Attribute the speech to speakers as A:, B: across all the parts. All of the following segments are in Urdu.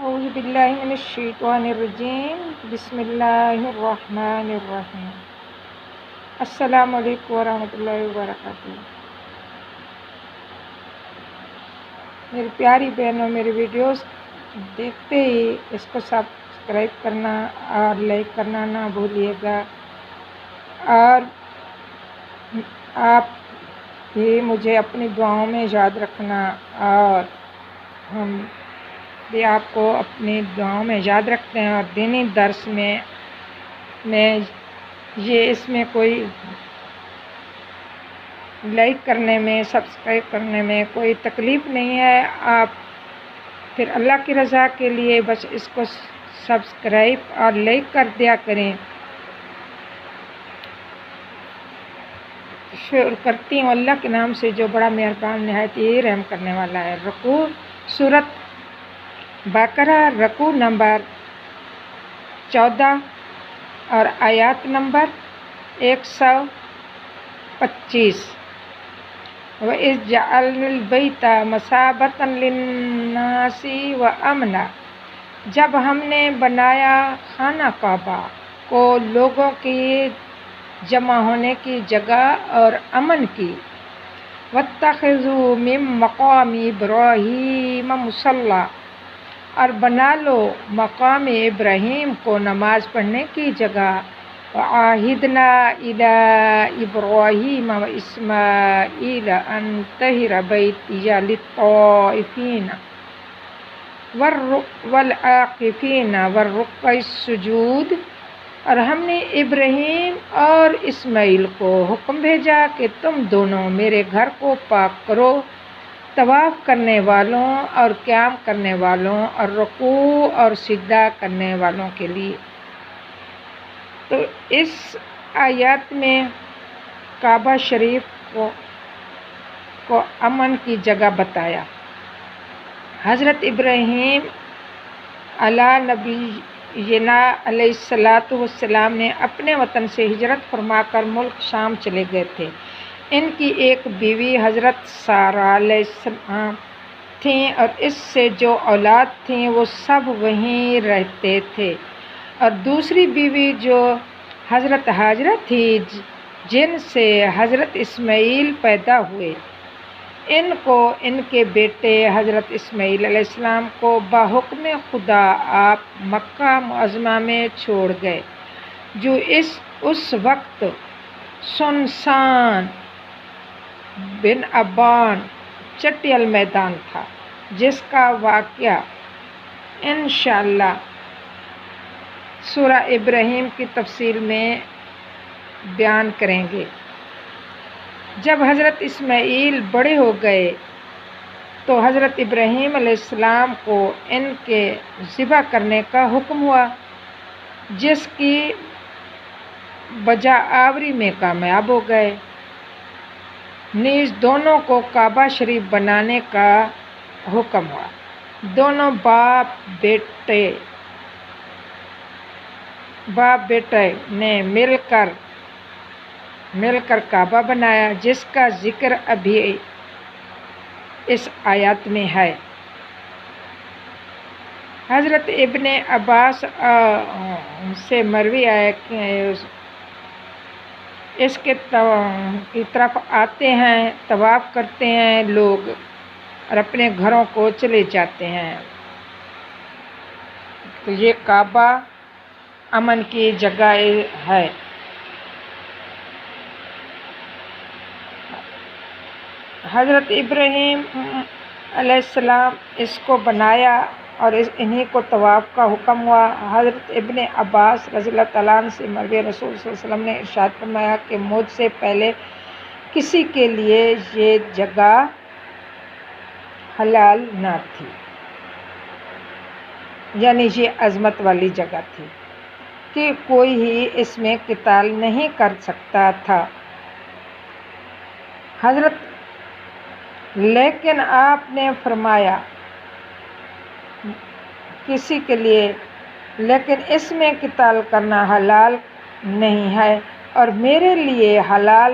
A: اعوذ باللہ من الشیطان الرجیم بسم اللہ الرحمن الرحیم السلام علیکم ورحمۃ اللہ وبرکاتہ۔ میری پیاری بہنوں، میری ویڈیوز دیکھتے ہی اس کو سبسکرائب کرنا اور لائک کرنا نہ بھولیے گا، اور آپ بھی مجھے اپنی دعاؤں میں یاد رکھنا، اور ہم بھی آپ کو اپنی دعاؤں میں یاد رکھتے ہیں۔ اور دینی درس میں اس میں کوئی لائک کرنے میں، سبسکرائب کرنے میں کوئی تکلیف نہیں ہے۔ آپ پھر اللہ کی رضا کے لیے بس اس کو سبسکرائب اور لائک کر دیا کریں۔ شکر کرتی ہوں اللہ کے نام سے جو بڑا مہربان نہایت ہی رحم کرنے والا ہے۔ رکوع سورۃ بقرہ، رکوع نمبر 14 اور آیات نمبر 125۔ وَإِذْ جَعَلْنَا الْبَيْتَ مَثَابَةً لِلنَّاسِ وَأَمْنًا، جب ہم نے بنایا خانہ کعبہ کو لوگوں کی جمع ہونے کی جگہ اور امن کی۔ وَاتَّخِذُوا مِن مَّقَامِ إِبْرَاهِيمَ مُصَلًّى، اور بنا لو مقام ابراہیم کو نماز پڑھنے کی جگہ۔ وَعَاهِدْنَا إِلَىٰ إِبْرَاهِيمَ وَإِسْمَاعِيلَ أَن طَهِّرَ بَيْتِيَ لِلطَّائِفِينَ وَالْعَاكِفِينَ وَالرُّكَّعِ السُّجُودِ، اور ہم نے ابراہیم اور اسماعیل کو حکم بھیجا کہ تم دونوں میرے گھر کو پاک کرو، طواف کرنے والوں اور قیام کرنے والوں اور رکوع اور سجدہ کرنے والوں کے لیے۔ تو اس آیات میں کعبہ شریف کو امن کی جگہ بتایا۔ حضرت ابراہیم علیٰ نبینا علیہ السلام نے اپنے وطن سے ہجرت فرما کر ملک شام چلے گئے تھے۔ ان کی ایک بیوی حضرت سارہ علیہ السلام تھیں، اور اس سے جو اولاد تھیں وہ سب وہیں رہتے تھے، اور دوسری بیوی جو حضرت ہاجرہ تھی جن سے حضرت اسماعیل پیدا ہوئے، ان کو ان کے بیٹے حضرت اسماعیل علیہ السلام کو بحکم خدا آپ مکہ معظمہ میں چھوڑ گئے، جو اس وقت سنسان بیابان چٹیل میدان تھا، جس کا واقعہ انشاءاللہ سورہ ابراہیم کی تفصیل میں بیان کریں گے۔ جب حضرت اسماعیل بڑے ہو گئے تو حضرت ابراہیم علیہ السلام کو ان کے ذبح کرنے کا حکم ہوا، جس کی بجا آوری میں کامیاب ہو گئے۔ نیز دونوں کو کعبہ شریف بنانے کا حکم ہوا۔ دونوں باپ بیٹے نے مل کر کعبہ بنایا، جس کا ذکر ابھی اس آیات میں ہے۔ حضرت ابن عباس سے مروی ہے کہ اس کی طرف آتے ہیں، طواف کرتے ہیں لوگ اور اپنے گھروں کو چلے جاتے ہیں، تو یہ کعبہ امن کی جگہ ہے۔ حضرت ابراہیم علیہ السلام اس کو بنایا اور انہی کو طواف کا حکم ہوا۔ حضرت ابن عباس رضی اللہ تعالیٰ عنہ سے مروی رسول صلی اللہ علیہ وسلم نے ارشاد فرمایا کہ مجھ سے پہلے کسی کے لیے یہ جگہ حلال نہ تھی، یعنی یہ عظمت والی جگہ تھی کہ کوئی ہی اس میں قتال نہیں کر سکتا تھا۔ لیکن آپ نے فرمایا کسی کے لیے، لیکن اس میں قتال کرنا حلال نہیں ہے، اور میرے لیے حلال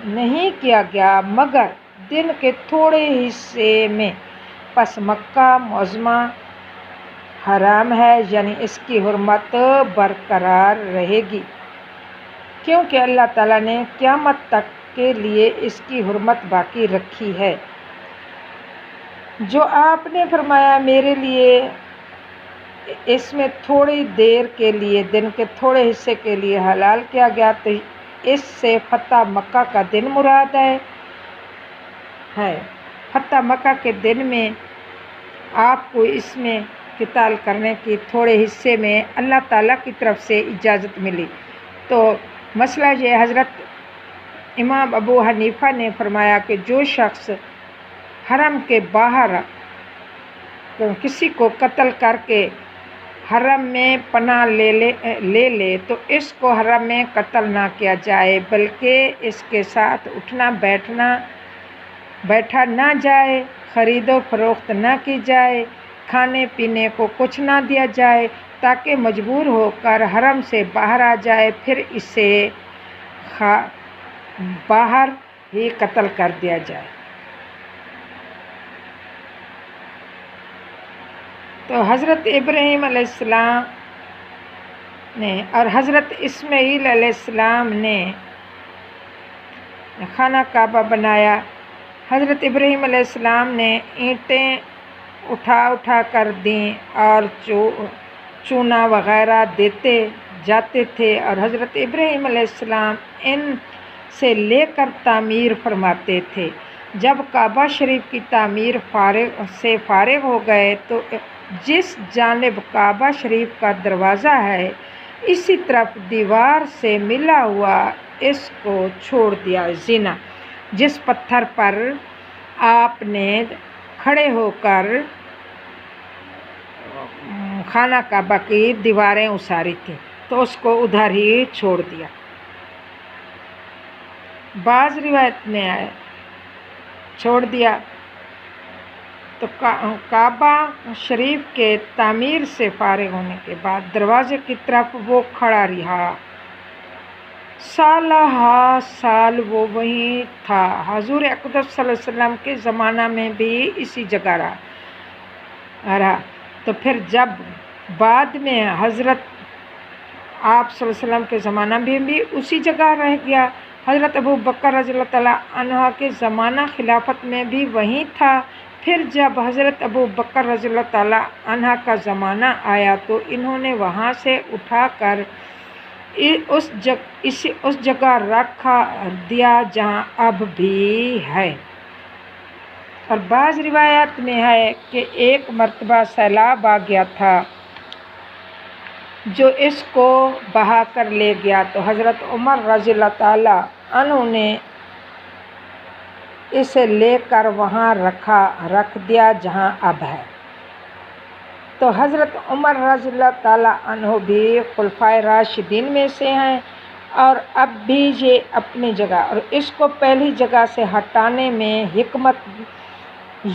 A: نہیں کیا گیا مگر دن کے تھوڑے حصے میں۔ پس مکہ معظمہ حرام ہے، یعنی اس کی حرمت برقرار رہے گی، کیونکہ اللہ تعالیٰ نے قیامت تک کے لیے اس کی حرمت باقی رکھی ہے۔ جو آپ نے فرمایا میرے لیے اس میں تھوڑی دیر کے لیے، دن کے تھوڑے حصے کے لیے حلال کیا گیا، تو اس سے فتح مکہ کا دن مراد ہے۔ فتح مکہ کے دن میں آپ کو اس میں قتال کرنے کی تھوڑے حصے میں اللہ تعالیٰ کی طرف سے اجازت ملی۔ تو مسئلہ یہ حضرت امام ابو حنیفہ نے فرمایا کہ جو شخص حرم کے باہر کسی کو قتل کر کے حرم میں پناہ لے لے تو اس کو حرم میں قتل نہ کیا جائے، بلکہ اس کے ساتھ اٹھنا بیٹھا نہ جائے، خرید و فروخت نہ کی جائے، کھانے پینے کو کچھ نہ دیا جائے، تاکہ مجبور ہو کر حرم سے باہر آ جائے، پھر اسے باہر ہی قتل کر دیا جائے۔ تو حضرت ابراہیم علیہ السلام نے اور حضرت اسماعیل علیہ السلام نے خانہ کعبہ بنایا۔ حضرت ابراہیم علیہ السلام نے اینٹیں اٹھا کر دیں اور چونا وغیرہ دیتے جاتے تھے، اور حضرت ابراہیم علیہ السلام ان سے لے کر تعمیر فرماتے تھے۔ جب کعبہ شریف کی تعمیر سے فارغ ہو گئے تو جس جانب کعبہ شریف کا دروازہ ہے اسی طرف دیوار سے ملا ہوا اس کو چھوڑ دیا۔ زینا جس پتھر پر آپ نے کھڑے ہو کر خانہ کعبہ کی دیواریں اساری تھیں تو اس کو ادھر ہی چھوڑ دیا۔ بعض روایت میں آئے چھوڑ دیا تو کعبہ شریف کے تعمیر سے فارغ ہونے کے بعد دروازے کی طرف وہ کھڑا رہا، سالہ سال وہ وہیں تھا۔ حضور اقدس صلی اللہ علیہ وسلم کے زمانہ میں بھی اسی جگہ رہا۔ تو پھر جب بعد میں حضرت آپ صلی اللہ علیہ وسلم کے زمانہ میں بھی اسی جگہ رہ گیا، حضرت ابو بکر رضی اللہ تعالیٰ عنہ کے زمانہ خلافت میں بھی وہیں تھا۔ پھر جب حضرت ابو بکر رضی اللہ تعالیٰ عنہ کا زمانہ آیا تو انہوں نے وہاں سے اٹھا کر اس جگہ رکھ دیا جہاں اب بھی ہے۔ اور بعض روایات میں ہے کہ ایک مرتبہ سیلاب آ گیا تھا جو اس کو بہا کر لے گیا، تو حضرت عمر رضی اللہ تعالیٰ عنہ نے اسے لے کر وہاں رکھ دیا جہاں اب ہے۔ تو حضرت عمر رضی اللہ تعالیٰ عنہ بھی خلفائے راشدین میں سے ہیں، اور اب بھی یہ اپنی جگہ، اور اس کو پہلی جگہ سے ہٹانے میں حکمت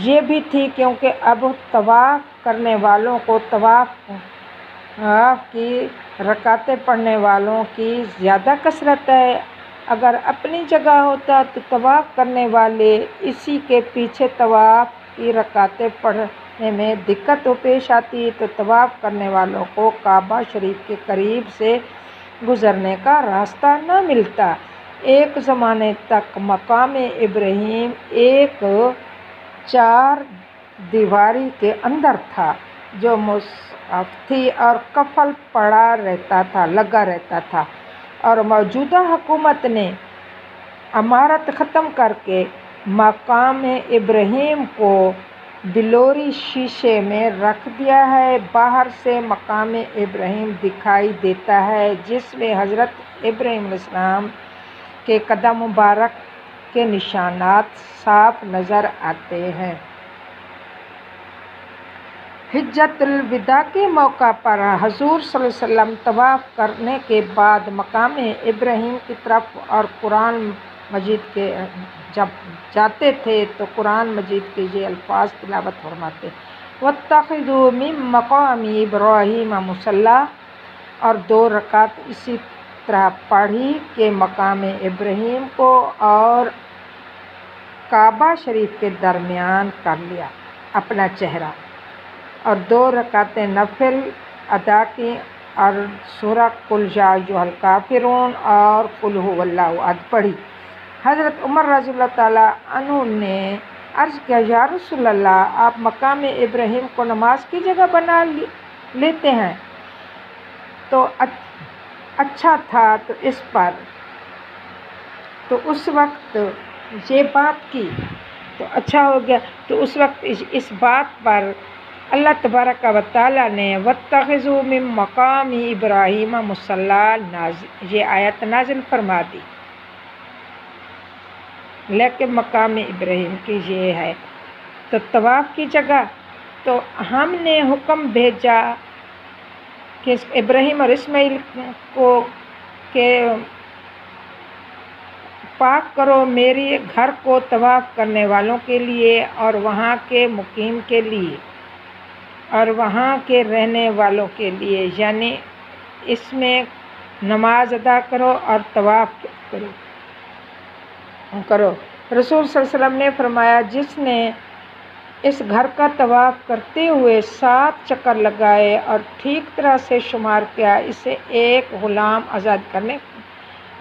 A: یہ بھی تھی کیونکہ اب طواف کرنے والوں کو طواف کی رکعتیں پڑھنے والوں کی زیادہ کثرت ہے۔ اگر اپنی جگہ ہوتا تو طواف کرنے والے اسی کے پیچھے طواف کی رکعتیں پڑھنے میں دقت پیش آتی، تو طواف کرنے والوں کو کعبہ شریف کے قریب سے گزرنے کا راستہ نہ ملتا۔ ایک زمانے تک مقام ابراہیم ایک 4 دیواری کے اندر تھا جو مصحف تھی اور قفل لگا رہتا تھا، اور موجودہ حکومت نے عمارت ختم کر کے مقام ابراہیم کو بلوری شیشے میں رکھ دیا ہے۔ باہر سے مقام ابراہیم دکھائی دیتا ہے جس میں حضرت ابراہیم علیہ السلام کے قدم مبارک کے نشانات صاف نظر آتے ہیں۔ حجۃ الوداع کے موقع پر حضور صلی اللہ علیہ وسلم طواف کرنے کے بعد مقام ابراہیم کی طرف اور قرآن مجید کے جب جاتے تھے تو قرآن مجید کے یہ الفاظ تلاوت فرماتے: وَاتَّخِذُوا مِن مَّقَامِ إِبْرَاهِيمَ مُصَلًّى، اور 2 رکعت اسی طرح پڑھی کہ مقام ابراہیم کو اور کعبہ شریف کے درمیان کر لیا اپنا چہرہ، اور 2 رکعتیں نفل ادا کی اور سورہ قل یا ایھا الکافرون اور قل ھو اللہ احد پڑھی۔ حضرت عمر رضی اللہ تعالیٰ عنہ نے عرض کیا، یا رسول اللہ، آپ مقام ابراہیم کو نماز کی جگہ بنا لیتے ہیں تو اچھا تھا، تو اس وقت یہ بات کی تو اچھا ہو گیا۔ تو اس وقت اس بات پر اللہ تبارک و تعالیٰ نے وَاتَّخِذُوا مِن مَّقَامِ إِبْرَاهِيمَ مُصَلًّى یہ آیت نازل فرما دی، لیکن مقام ابراہیم کی یہ ہے تو طواف کی جگہ۔ تو ہم نے حکم بھیجا کہ ابراہیم اور اسماعیل کو کہ پاک کرو میرے گھر کو طواف کرنے والوں کے لیے اور وہاں کے مقیم کے لیے اور وہاں کے رہنے والوں کے لیے، یعنی اس میں نماز ادا کرو اور طواف کرو۔ رسول صلی اللہ علیہ وسلم نے فرمایا، جس نے اس گھر کا طواف کرتے ہوئے 7 چکر لگائے اور ٹھیک طرح سے شمار کیا، اسے ایک غلام آزاد کرنے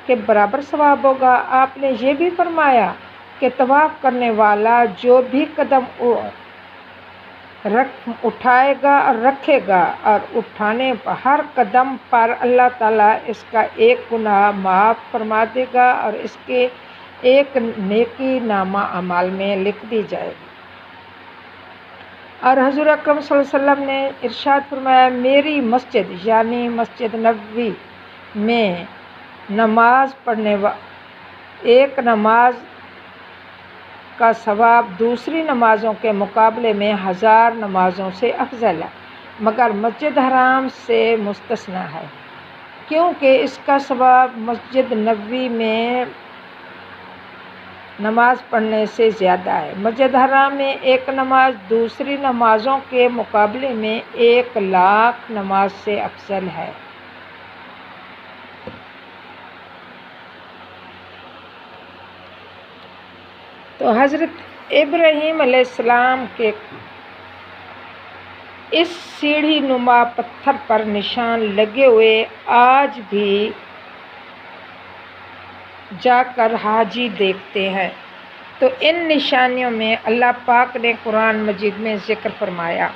A: کے برابر ثواب ہوگا۔ آپ نے یہ بھی فرمایا کہ طواف کرنے والا جو بھی قدم اٹھائے گا اور رکھے گا اور اٹھانے پر ہر قدم پر اللہ تعالیٰ اس کا ایک گناہ معاف فرما دے گا اور اس کے ایک نیکی نامہ اعمال میں لکھ دی جائے گی۔ اور حضور اکرم صلی اللہ علیہ وسلم نے ارشاد فرمایا، میری مسجد یعنی مسجد نبوی میں نماز پڑھنے ایک نماز کا ثواب دوسری نمازوں کے مقابلے میں 1000 نمازوں سے افضل ہے، مگر مسجد حرام سے مستثنیٰ ہے، کیونکہ اس کا ثواب مسجد نبوی میں نماز پڑھنے سے زیادہ ہے۔ مسجد حرام میں ایک نماز دوسری نمازوں کے مقابلے میں 1,00,000 نماز سے افضل ہے۔ تو حضرت ابراہیم علیہ السلام کے اس سیڑھی نما پتھر پر نشان لگے ہوئے آج بھی جا کر حاجی دیکھتے ہیں۔ تو ان نشانیوں میں اللہ پاک نے قرآن مجید میں ذکر فرمایا